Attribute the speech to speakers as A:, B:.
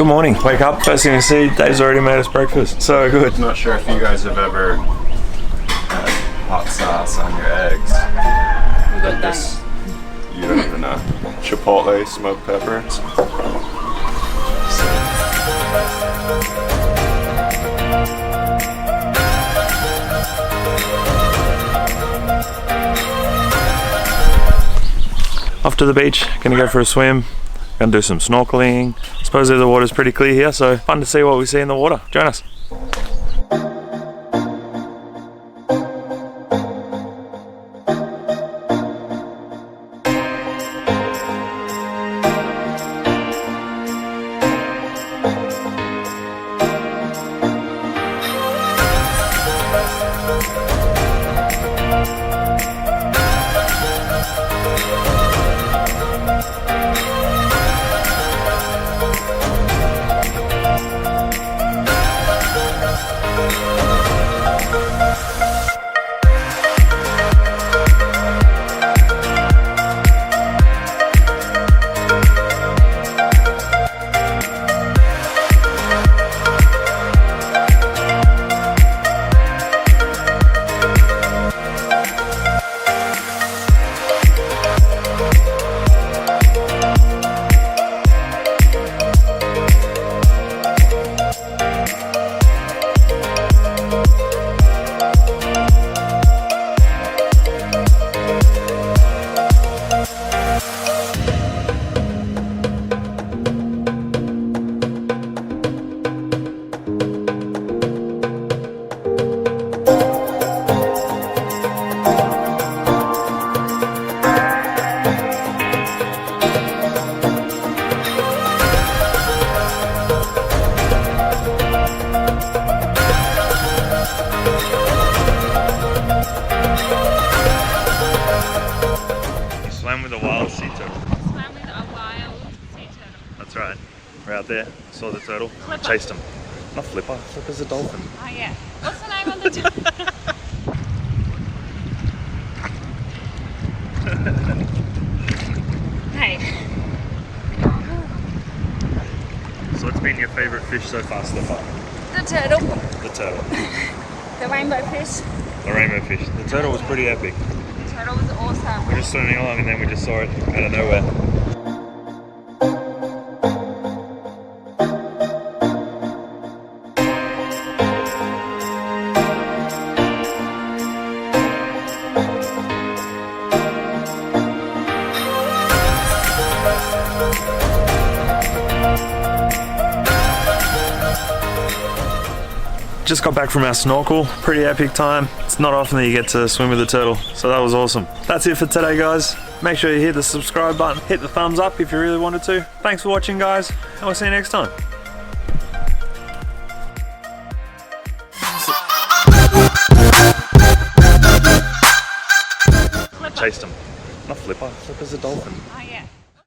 A: Good morning. Wake up, first thing you see, Dave's already made us breakfast. So good.
B: I'm not sure if you guys have ever had hot sauce on your eggs. But this, you don't even know. Chipotle smoked peppers.
A: Off to the beach, gonna go for a swim, gonna do some snorkeling. Supposedly the water's pretty clear here, so fun to see what we see in the water. Join us. With a wild sea turtle.
C: Swam with a wild sea turtle.
A: That's right. We're out there, saw the turtle, Flipper. Chased him. Not Flipper, Flipper's a dolphin.
C: Oh yeah. What's the name of the turtle? Hey.
A: So what's been your favourite fish so far, Stefan?
C: The turtle.
A: The turtle.
C: The rainbow fish.
A: The rainbow fish. The turtle was pretty epic.
C: The turtle was awesome.
A: We were just swimming along and then we just saw it out of nowhere. Just got back from our snorkel, pretty epic time. It's not often that you get to swim with a turtle, so that was awesome. That's it for today, guys. Make sure you hit the subscribe button, hit the thumbs up if you really wanted to. Thanks for watching, guys, and we'll see you next time.
C: Flipper.
A: Chased him. Not Flipper, Flipper's a dolphin.
C: Oh yeah.